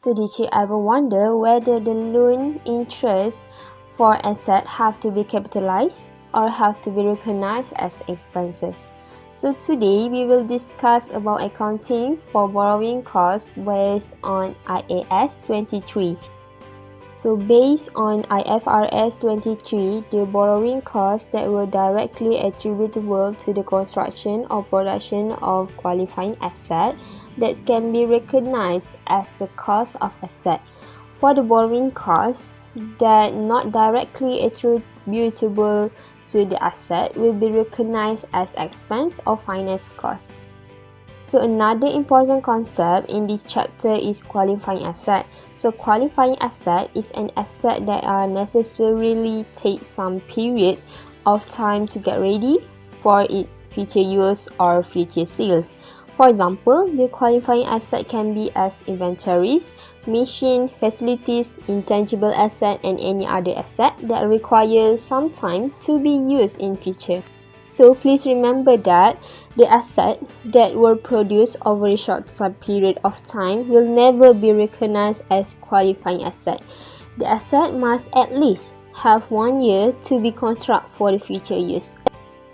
So did you ever wonder whether the loan interest for assets have to be capitalized or have to be recognized as expenses? So today we will discuss about accounting for borrowing costs based on IAS 23. So based on IFRS 23, the borrowing costs that were directly attributable to the construction or production of qualifying asset that can be recognized as the cost of asset. For the borrowing costs that not directly attributable to the asset will be recognized as expense or finance cost. So another important concept in this chapter is qualifying asset. So qualifying asset is an asset that necessarily takes some period of time to get ready for its future use or future sales. For example, the qualifying asset can be as inventories, machine, facilities, intangible asset, and any other asset that requires some time to be used in future. So please remember that the assets that were produced over a short period of time will never be recognized as qualifying asset. The asset must at least have 1 year to be constructed for the future use.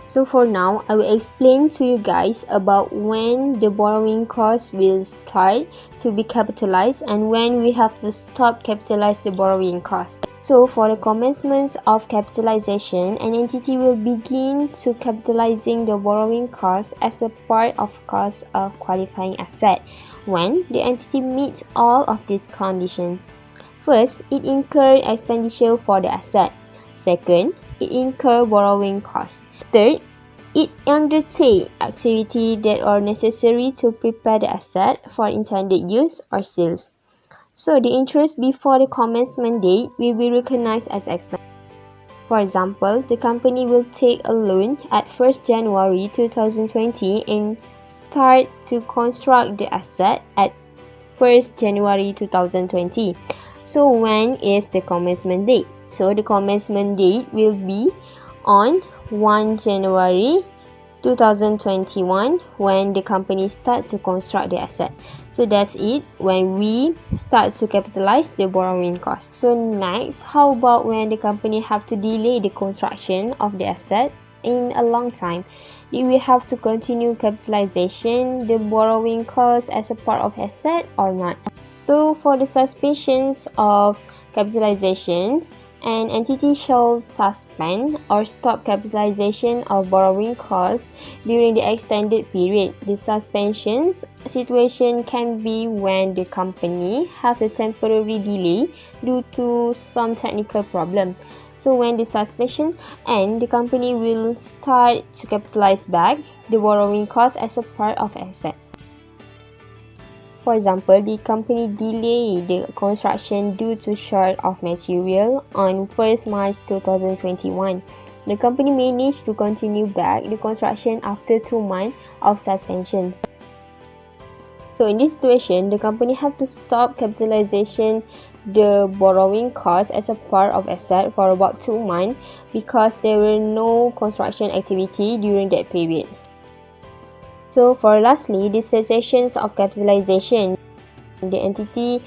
So for now, I will explain to you guys about when the borrowing cost will start to be capitalized and when we have to stop capitalize the borrowing cost. So for the commencement of capitalization, an entity will begin to capitalizing the borrowing cost as a part of cost of qualifying asset when the entity meets all of these conditions. First, it incurs expenditure for the asset. Second, it incurs borrowing costs. Third, it undertakes activities that are necessary to prepare the asset for intended use or sales. So the interest before the commencement date will be recognized as expense. For example, the company will take a loan at 1st January 2020 and start to construct the asset at 1st January 2020. So when is the commencement date? So the commencement date will be on 1 January 2021 when the company start to construct the asset. So that's it when we start to capitalize the borrowing cost. So next, how about when the company have to delay the construction of the asset in a long time? Do we have to continue capitalization the borrowing cost as a part of asset or not? So for the suspensions of capitalizations, an entity shall suspend or stop capitalization of borrowing costs during the extended period. The suspension situation can be when the company has a temporary delay due to some technical problem. So when the suspension ends, the company will start to capitalize back the borrowing cost as a part of asset. For example, the company delayed the construction due to short of material on 1st March 2021. The company managed to continue back the construction after 2 months of suspension. So in this situation, the company have to stop capitalization the borrowing cost as a part of asset for about 2 months because there were no construction activity during that period. So for lastly, the cessations of capitalization, the entity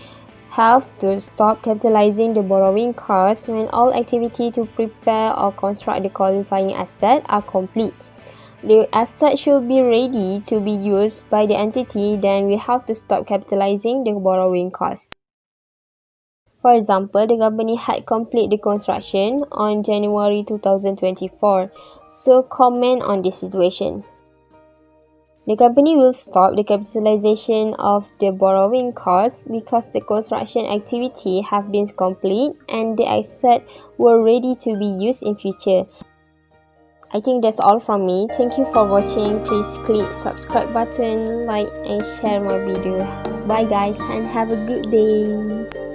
have to stop capitalizing the borrowing costs when all activity to prepare or construct the qualifying asset are complete. The asset should be ready to be used by the entity, then we have to stop capitalizing the borrowing costs. For example, the company had completed the construction on January 2024. So comment on this situation. The company will stop the capitalization of the borrowing costs because the construction activity have been complete and the assets were ready to be used in future. I think that's all from me. Thank you for watching. Please click subscribe button, like and share my video. Bye guys and have a good day.